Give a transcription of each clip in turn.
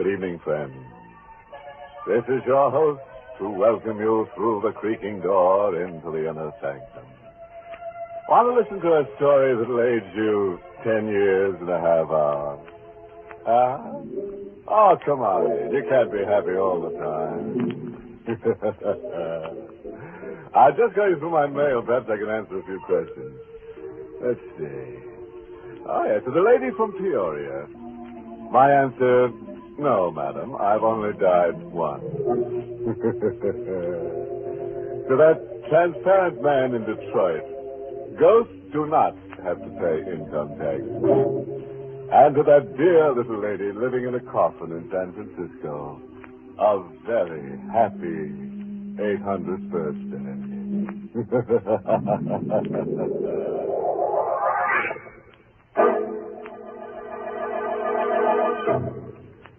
Good evening, friends. This is your host to welcome you through the creaking door into the inner sanctum. Want to listen to a story that'll age you 10 years and a half on? Oh, come on. You can't be happy all the time. I'll just go through my mail. Perhaps I can answer a few questions. Let's see. Oh, yes, to the lady from Peoria. My answer, no, madam. I've only died once. To that transparent man in Detroit, ghosts do not have to pay income tax. And to that dear little lady living in a coffin in San Francisco, a very happy 800th birthday.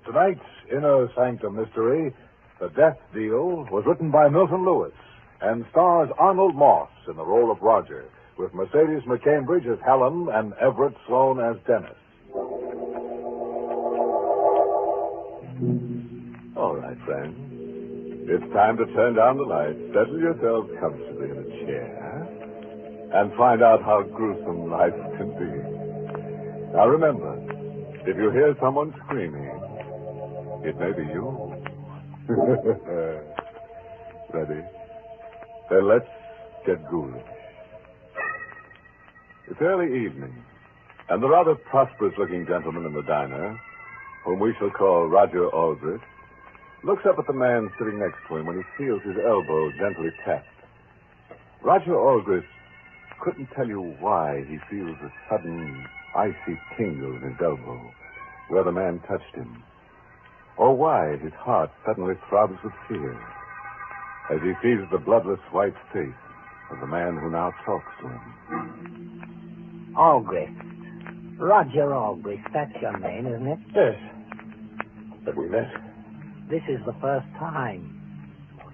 Tonight's Inner Sanctum Mystery, The Death Deal, was written by Milton Lewis and stars Arnold Moss in the role of Roger, with Mercedes McCambridge as Helen and Everett Sloan as Dennis. All right, friends. It's time to turn down the lights, settle yourselves comfortably in a chair, and find out how gruesome life can be. Now remember, if you hear someone screaming, it may be you. Ready? Then let's get ghoulish. It's early evening, and the rather prosperous-looking gentleman in the diner, whom we shall call Roger Aldrich, looks up at the man sitting next to him when he feels his elbow gently tapped. Roger Aldrich couldn't tell you why he feels a sudden icy tingle in his elbow where the man touched him, or why his heart suddenly throbs with fear as he sees the bloodless white face of the man who now talks to him. Albrecht. Roger Albrecht. That's your name, isn't it? Yes. But we met. This is the first time.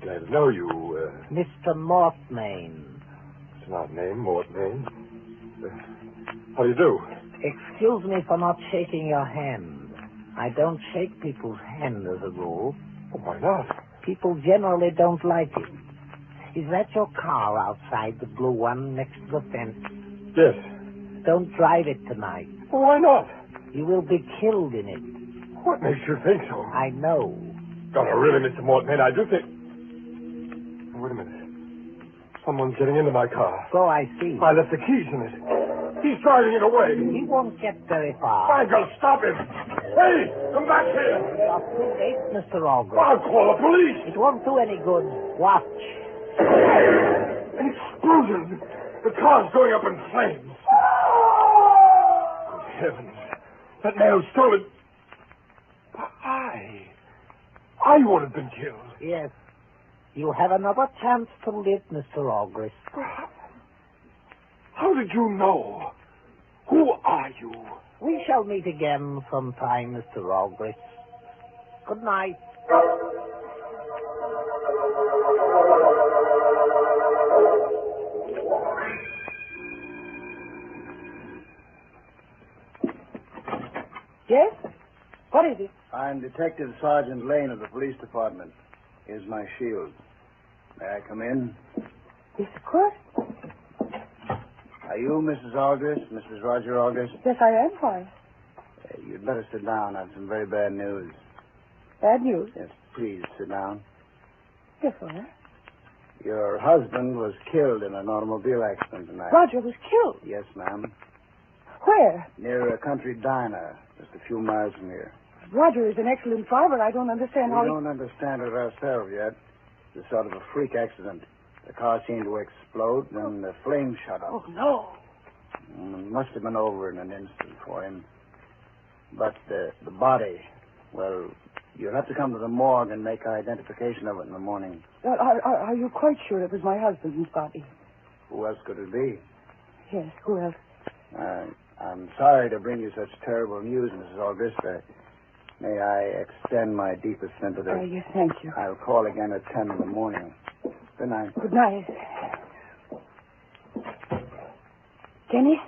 Glad to know you. Mr. Mortmain. It's an odd name, Mortmain. How do you do? Excuse me for not shaking your hand. I don't shake people's hand as a rule. Oh, why not? People generally don't like it. Is that your car outside, the blue one next to the fence? Yes. Don't drive it tonight. Well, why not? You will be killed in it. What makes you think so? I know. Oh, no, really, Mr. Mortmain, I do think... Oh, wait a minute. Someone's getting into my car. So I see. I left the keys in it. He's driving it away. He won't get very far. My God, stop him. Hey, come back here. You're too late, Mr. Albrecht. I'll call the police. It won't do any good. Watch. An explosion. The car's going up in flames. Good heavens. That man who stole it... I would have been killed. Yes. You have another chance to live, Mr. Albrecht. How did you know? Who are you? We shall meet again sometime, Mr. Albrecht. Good night. Yes? What is it? I'm Detective Sergeant Lane of the police department. Here's my shield. May I come in? Yes, of course. Are you Mrs. Aldrich, Mrs. Roger Aldrich? Yes, I am. Why? You'd better sit down. I have some very bad news. Bad news? Yes, please sit down. Yes, sir. Your husband was killed in an automobile accident tonight. Roger was killed. Yes, ma'am. Where? Near a country diner, just a few miles from here. Roger is an excellent driver. I don't understand how We don't understand it ourselves yet. It's sort of a freak accident. The car seemed to explode, then the flames shot up. Oh, no. It must have been over in an instant for him. But the body, well, you'll have to come to the morgue and make identification of it in the morning. Well, are you quite sure it was my husband's body? Who else could it be? Yes, who else? I'm sorry to bring you such terrible news, Mrs. Aldrich. May I extend my deepest sympathy? Yes, thank you. I'll call again at 10 in the morning. Good night. Good night. Dennis?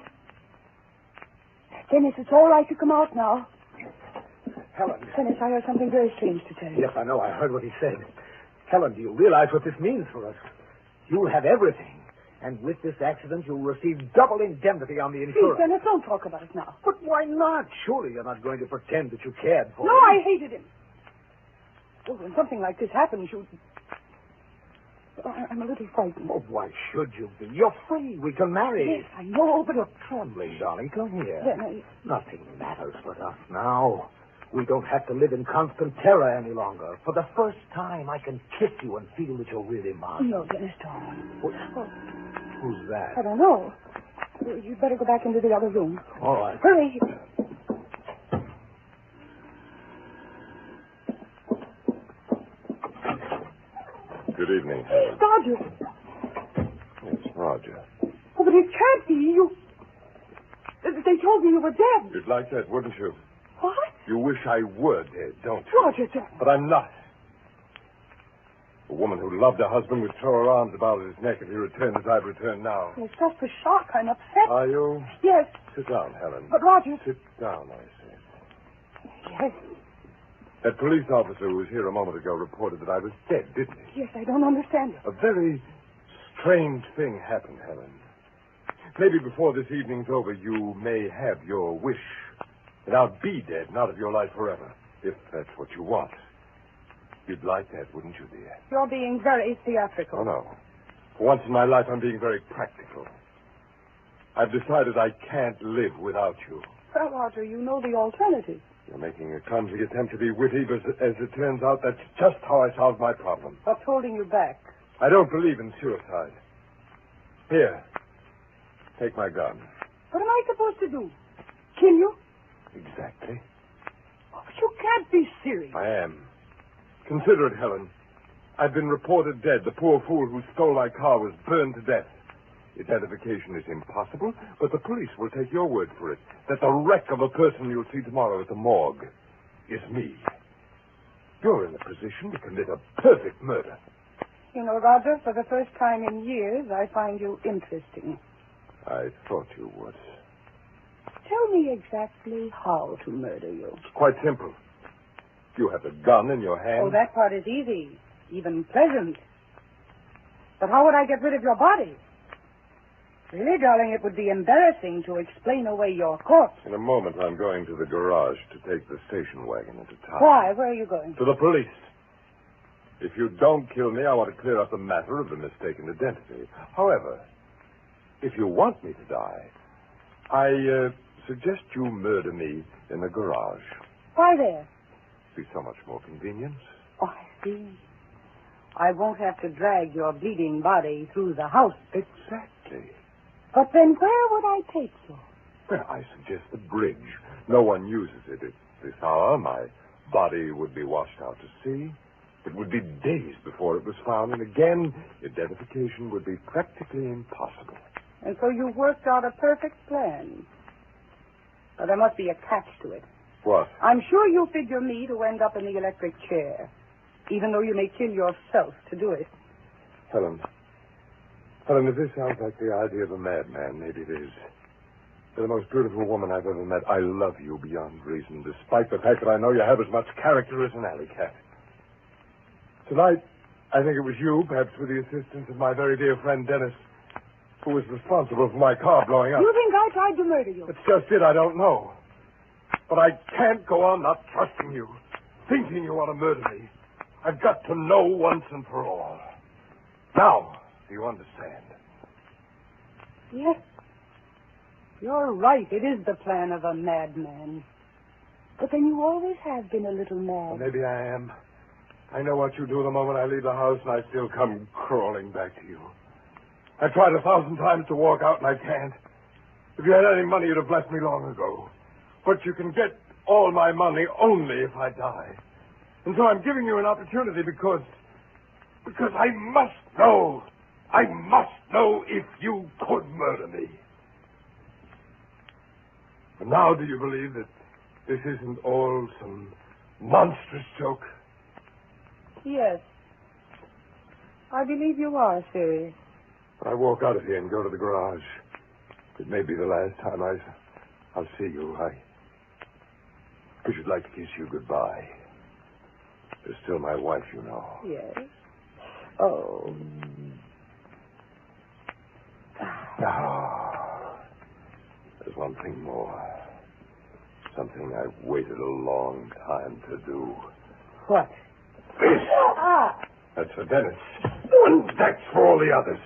Dennis, it's all right to come out now. Helen. Dennis, I have something very strange to tell you. Yes, I know. I heard what he said. Helen, do you realize what this means for us? You'll have everything. And with this accident, you'll receive double indemnity on the Please, insurance. Dennis, don't talk about it now. But why not? Surely you're not going to pretend that you cared for No, him. I hated him. Well, when something like this happens, you... I'm a little frightened. Oh, why should you be? You're free. We can marry. Yes, I know, but... You're trembling, darling. Come here. Dennis. Nothing matters but us now. We don't have to live in constant terror any longer. For the first time, I can kiss you and feel that you're really mine. No, Dennis, don't. Who's that? I don't know. You'd better go back into the other room. All right. Hurry. Good evening, Helen. Roger. It's Roger. Oh, but it can't be. You... They told me you were dead. You'd like that, wouldn't you? What? You wish I were dead, don't you? Roger, John. But I'm not. A woman who loved her husband would throw her arms about his neck if he returned as I've returned now. It's just a shock. I'm upset. Are you? Yes. Sit down, Helen. But, Roger... Sit down, I said. Yes. That police officer who was here a moment ago reported that I was dead, didn't he? Yes, I don't understand it. A very strange thing happened, Helen. Maybe before this evening's over, you may have your wish. And I'll be dead and out of your life forever, if that's what you want. You'd like that, wouldn't you, dear? You're being very theatrical. Oh, no. For once in my life, I'm being very practical. I've decided I can't live without you. Well, Roger, you know the alternative. You're making a clumsy attempt to be witty, but as it turns out, that's just how I solved my problem. What's holding you back? I don't believe in suicide. Here, take my gun. What am I supposed to do? Kill you? Exactly. Oh, but you can't be serious. I am. Consider it, Helen. I've been reported dead. The poor fool who stole my car was burned to death. Identification is impossible, but the police will take your word for it that the wreck of a person you'll see tomorrow at the morgue is me. You're in a position to commit a perfect murder. You know, Roger, for the first time in years, I find you interesting. I thought you would. Tell me exactly how to murder you. It's quite simple. You have the gun in your hand. Oh, that part is easy, even pleasant. But how would I get rid of your body? Really, darling, it would be embarrassing to explain away your corpse. In a moment, I'm going to the garage to take the station wagon into town. Why? Where are you going? To the police. If you don't kill me, I want to clear up the matter of the mistaken identity. However, if you want me to die, I suggest you murder me in the garage. Why there? Be so much more convenient. Oh, I see. I won't have to drag your bleeding body through the house. Exactly. But then where would I take you? Well, I suggest the bridge. No one uses it at this hour. My body would be washed out to sea. It would be days before it was found, and again, identification would be practically impossible. And so you've worked out a perfect plan. But there must be a catch to it. What? I'm sure you figure me to end up in the electric chair, even though you may kill yourself to do it. Helen, if this sounds like the idea of a madman, maybe it is. You're the most beautiful woman I've ever met. I love you beyond reason, despite the fact that I know you have as much character as an alley cat. Tonight, I think it was you, perhaps with the assistance of my very dear friend Dennis, who was responsible for my car blowing up. You think I tried to murder you? That's just it. I don't know. But I can't go on not trusting you, thinking you want to murder me. I've got to know once and for all. Now, do you understand? Yes. You're right. It is the plan of a madman. But then you always have been a little Well, mad. maybe I am. I know what you do the moment I leave the house, and I still come crawling back to you. I've tried 1,000 times to walk out, and I can't. If you had any money, you'd have blessed me long ago. But you can get all my money only if I die. And so I'm giving you an opportunity because I must know. I must know if you could murder me. And now do you believe that this isn't all some monstrous joke? Yes. I believe you are serious. I walk out of here and go to the garage. It may be the last time I'll see you. I should like to kiss you goodbye. You're still my wife, you know. Yes. Oh. Now, there's one thing more. Something I've waited a long time to do. What? This. Ah! That's for Dennis. And that's for all the others.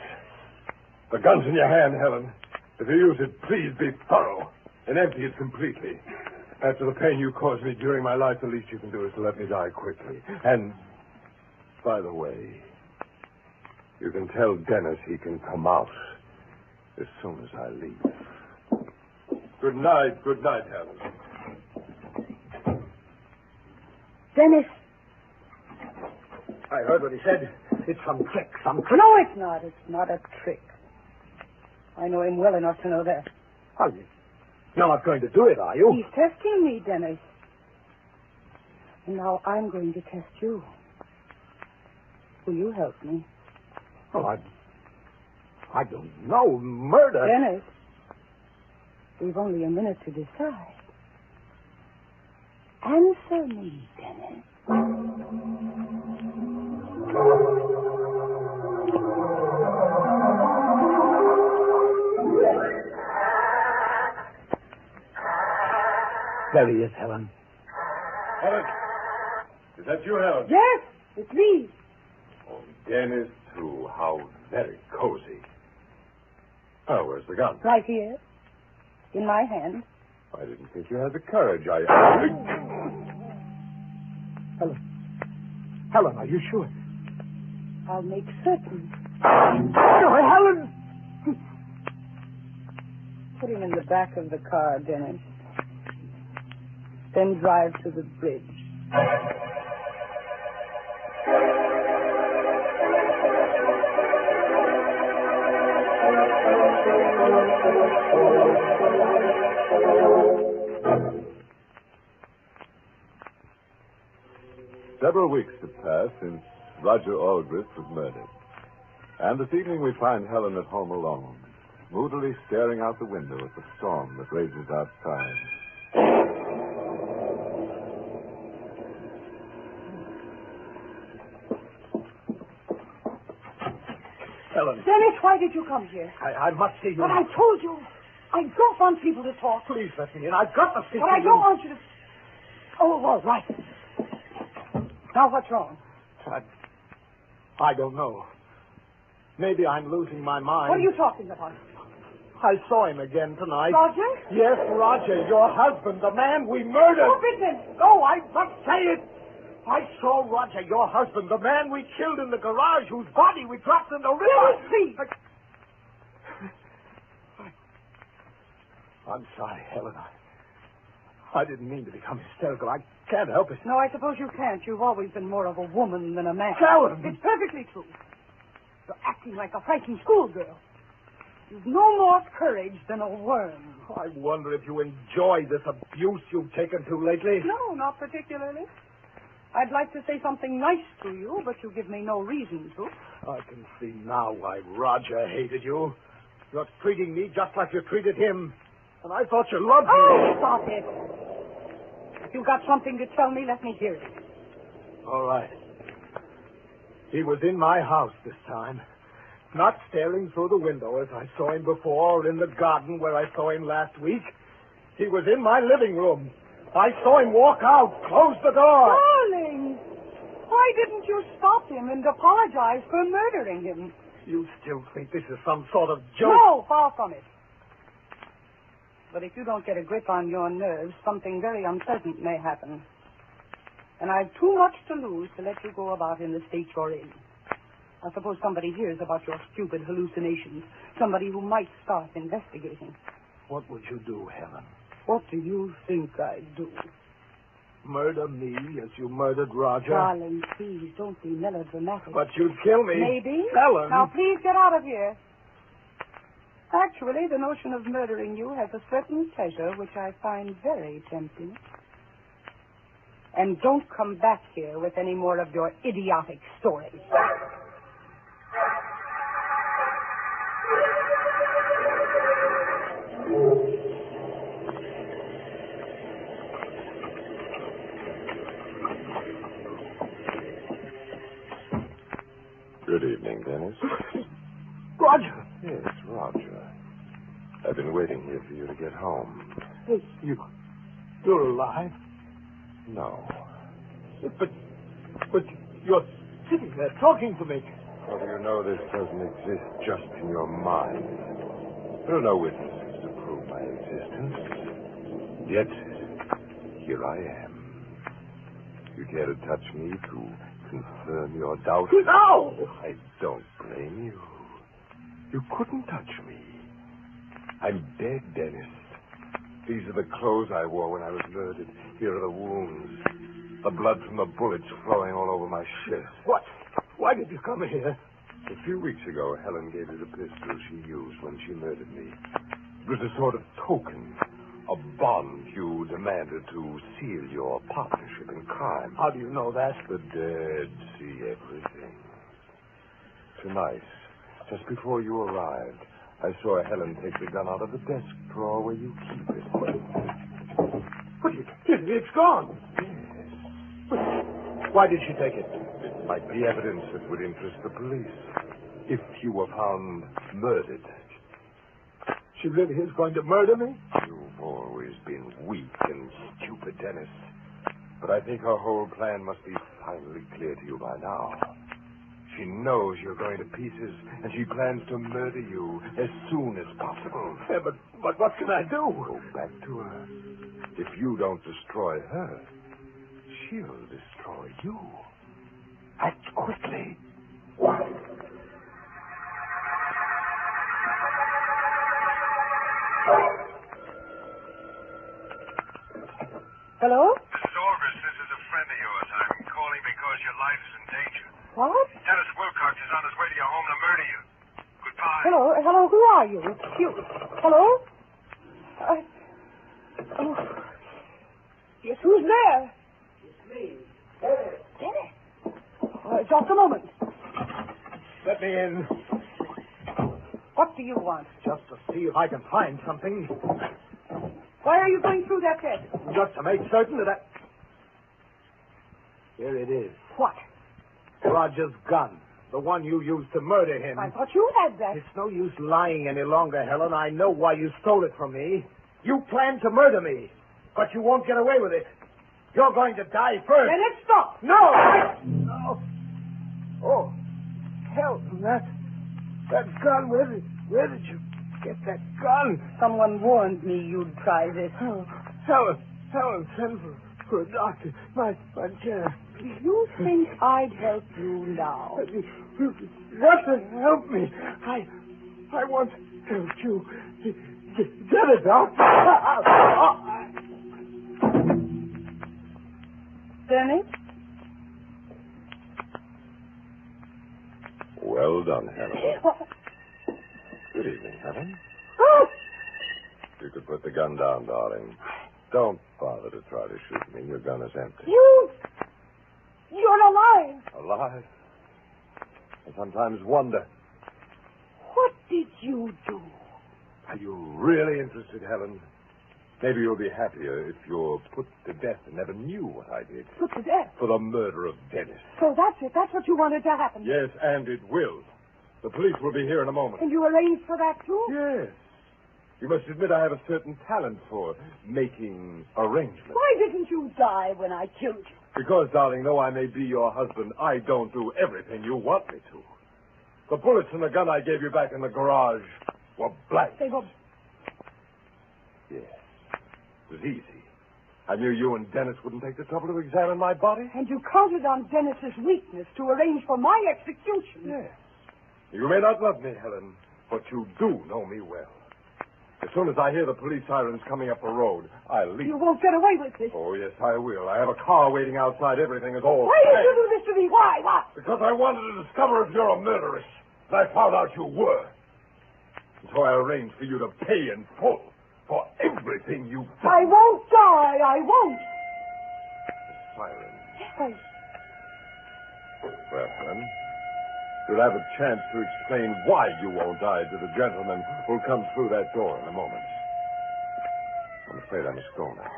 The gun's in your hand, Helen. If you use it, please be thorough and empty it completely. After the pain you caused me during my life, the least you can do is to let me die quickly. And, by the way, you can tell Dennis he can come out as soon as I leave. Good night, Helen. Dennis. I heard what he said. It's some trick, No, it's not. It's not a trick. I know him well enough to know that. Oh, you're not going to do it, are you? He's testing me, Dennis. And now I'm going to test you. Will you help me? Oh, I don't know. Murder. Dennis, we've only a minute to decide. Answer me, Dennis. There he is, Helen. Helen, is that you, Helen? Yes, it's me. Oh, Dennis, too. How very cozy. Oh, where's the gun? Right here. In my hand. I didn't think you had the courage. Helen, are you sure? I'll make certain. Helen! Put him in the back of the car, Dennis. Then drive to the bridge. Several weeks have passed since Roger Aldrich was murdered. And this evening we find Helen at home alone, moodily staring out the window at the storm that rages outside. Helen. Dennis, why did you come here? I must see you. But I told you, I don't want people to talk. Please let me in. I've got to speak But to I you. don't want you to... Oh, all right. Now, what's wrong? I don't know. Maybe I'm losing my mind. What are you talking about? I saw him again tonight. Roger? Yes, Roger, your husband, the man we murdered. Stop it, Dennis. No, I must say it. I saw Roger, your husband, the man we killed in the garage, whose body we dropped in the river. Dennis, please. I'm sorry, Helen. I didn't mean to become hysterical. I can't help it. No, I suppose you can't. You've always been more of a woman than a man. Helen! It's perfectly true. You're acting like a frightened schoolgirl. You've no more courage than a worm. I wonder if you enjoy this abuse you've taken to lately. No, not particularly. I'd like to say something nice to you, but you give me no reason to. I can see now why Roger hated you. You're treating me just like you treated him. And I thought you loved me. Oh, stop it. If you've got something to tell me, let me hear it. All right. He was in my house this time. Not staring through the window as I saw him before, or in the garden where I saw him last week. He was in my living room. I saw him walk out, close the door. Darling, why didn't you stop him and apologize for murdering him? You still think this is some sort of joke? No, far from it. But if you don't get a grip on your nerves, something very unpleasant may happen. And I've too much to lose to let you go about in the state you're in. I suppose somebody hears about your stupid hallucinations. Somebody who might start investigating. What would you do, Helen? What do you think I'd do? Murder me as you murdered Roger? Darling, please, don't be melodramatic. But you'd kill me. Maybe. Helen. Now, please get out of here. Actually, the notion of murdering you has a certain pleasure which I find very tempting. And don't come back here with any more of your idiotic stories. Dennis? Roger. Yes, Roger. I've been waiting here for you to get home. Hey, you're alive? No. But you're sitting there talking to me. How do you know this doesn't exist just in your mind? There are no witnesses to prove my existence. Yet, here I am. You care to touch me to confirm your doubt? No! I don't blame you. You couldn't touch me. I'm dead, Dennis. These are the clothes I wore when I was murdered. Here are the wounds. The blood from the bullets flowing all over my shirt. What? Why did you come here? A few weeks ago, Helen gave you the pistol she used when she murdered me. It was a sort of token, a bond you demanded to seal your partnership in crime. How do you know that? The dead see everything. Tonight, just before you arrived, I saw Helen take the gun out of the desk drawer where you keep it. But it's gone. Why did she take it? It might be evidence that would interest the police. If you were found murdered. She really is going to murder me? You've always been weak and stupid, Dennis. But I think her whole plan must be finally clear to you by now. She knows you're going to pieces, and she plans to murder you as soon as possible. Yeah, but what can I do? Go back to her. If you don't destroy her, she'll destroy you. Act quickly. Hello? Mrs. Aldrich, this is a friend of yours. I'm calling because your life is in danger. What? Dennis Wilcox is on his way to your home to murder you. Goodbye. Hello, who are you? Hello? Oh. Yes, who's there? It's me. Dennis. Just a moment. Let me in. What do you want? Just to see if I can find something. Why are you going through that desk? Just to make certain that I... Here it is. What? Roger's gun. The one you used to murder him. I thought you had that. It's no use lying any longer, Helen. I know why you stole it from me. You planned to murder me. But you won't get away with it. You're going to die first. Dennis, stop. No! No. Oh, Helen, that gun. Where did you get that gun? Someone warned me you'd try this. Oh, Helen, send for a doctor. My chair. You think I'd help you now? What to help me? I want to help you. Get a doctor. Dennis? Well done, Helen. Good evening, Helen. Oh! You could put the gun down, darling. Don't bother to try to shoot me. Your gun is empty. You're alive. Alive? I sometimes wonder. What did you do? Are you really interested, Helen? Maybe you'll be happier if you're put to death and never knew what I did. Put to death. For the murder of Dennis. So that's it. That's what you wanted to happen. Yes, and it will. The police will be here in a moment. And you arranged for that, too? Yes. You must admit I have a certain talent for making arrangements. Why didn't you die when I killed you? Because, darling, though I may be your husband, I don't do everything you want me to. The bullets and the gun I gave you back in the garage were blank. They were... Yes. It was easy. I knew you and Dennis wouldn't take the trouble to examine my body. And you counted on Dennis's weakness to arrange for my execution. Yes. You may not love me, Helen, but you do know me well. As soon as I hear the police sirens coming up the road, I'll leave. You won't get away with this. Oh, yes, I will. I have a car waiting outside. Everything is all Why did planned. you do this to me? Why? What? Because I wanted to discover if you're a murderess. And I found out you were. And so I arranged for you to pay in full for everything you've done. I won't die. I won't. Siren. Yes, Well, Helen, you'll have a chance to explain why you won't die to the gentleman who'll come through that door in a moment. I'm afraid I must go now.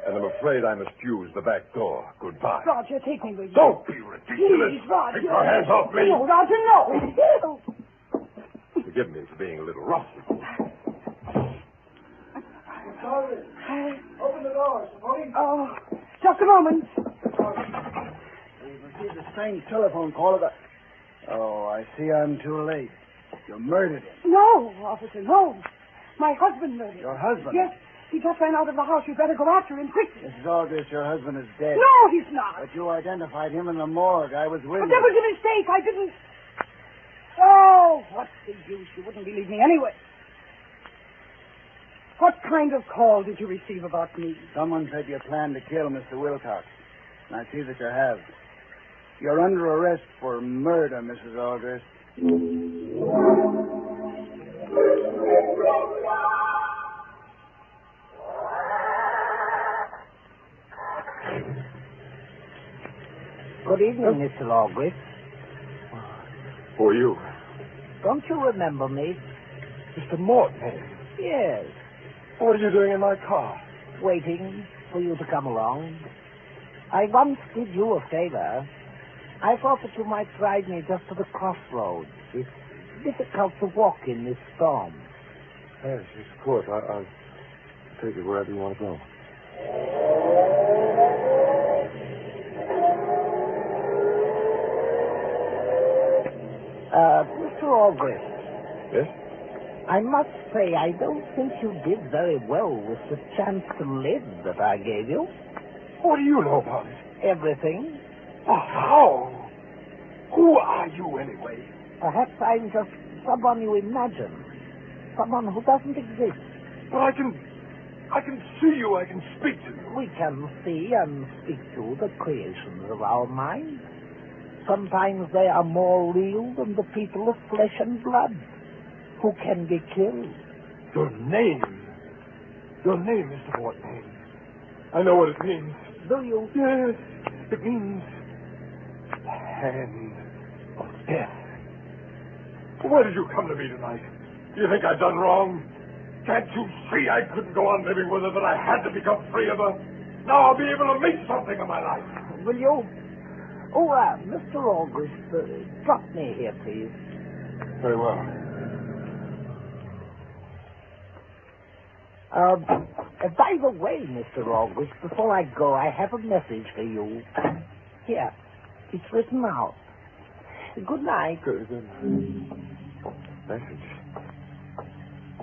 And I'm afraid I must use the back door. Goodbye. Roger, take me with you. Don't be ridiculous. Please, Roger. Take your hands off me. No, Roger, no. Forgive me for being a little rough. Sorry. Open the door, Saponi. Oh, just a moment. We've received a strange telephone call about... Oh, I see I'm too late. You murdered him. No, officer, no. My husband murdered him. Your husband? Yes. He just ran out of the house. You'd better go after him quickly. Mrs. August, your husband is dead. No, he's not. But you identified him in the morgue. I was with But you. that was a mistake. I didn't... Oh, what's the use? You wouldn't believe me anyway. What kind of call did you receive about me? Someone said you planned to kill Mr. Wilcox. And I see that you have. You're under arrest for murder, Mrs. August. Good evening, Mr. August. Who are you? Don't you remember me? Mr. Morton. Yes. What are you doing in my car? Waiting for you to come along. I once did you a favor. I thought that you might ride me just to the crossroads. It's difficult to walk in this storm. Yes, of course. I'll take you wherever you want to go. Mr. August. Yes? I must say, I don't think you did very well with the chance to live that I gave you. What do you know about it? Everything. Oh, how? Who are you, anyway? Perhaps I'm just someone you imagine. Someone who doesn't exist. But I can see you. I can speak to you. We can see and speak to the creations of our mind. Sometimes they are more real than the people of flesh and blood, who can be killed. Your name, Mr. Morton. I know what it means. Do you? Yes, it means the hand of death. Why did you come to me tonight? Do you think I've done wrong? Can't you see I couldn't go on living with her, that I had to become free of her? Now I'll be able to make something of my life. Will you? Oh, Mr. August, drop me here, please. Very well. By the way, Mr. August, before I go, I have a message for you. Here, it's written out. Good night. Good. Message.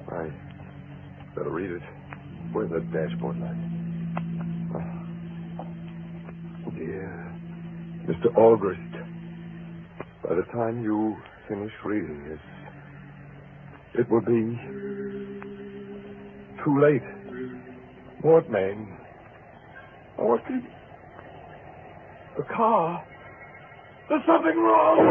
I better read it. Where's that dashboard light? Dear Mr. August, by the time you finish reading this, it will be too late. What, man? What the car? There's something wrong!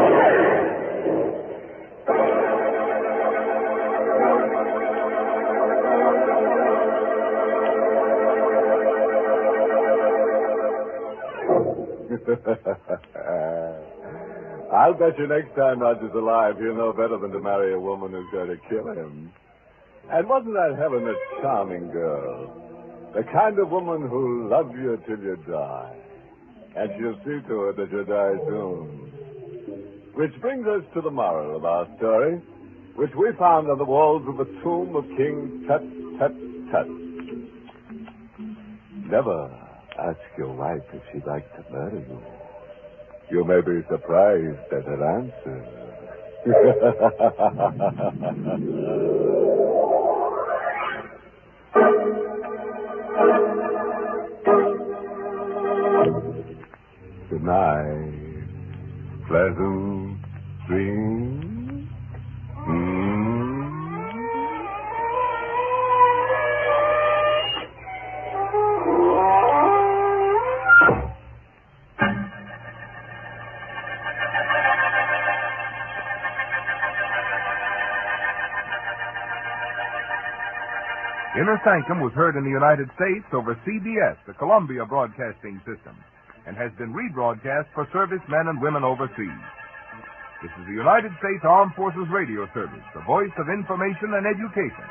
I'll bet you next time Roger's alive, he'll know better than to marry a woman who's going to kill him. And wasn't that Helen a charming girl? The kind of woman who'll love you till you die. And she'll see to it that you die soon. Which brings us to the moral of our story, which we found on the walls of the tomb of King Tut, Tut, Tut. Never ask your wife if she'd like to murder you. You may be surprised at her answer. Good night. Pleasant dreams. Inner Sanctum was heard in the United States over CBS, the Columbia Broadcasting System, and has been rebroadcast for servicemen and women overseas. This is the United States Armed Forces Radio Service, the voice of information and education.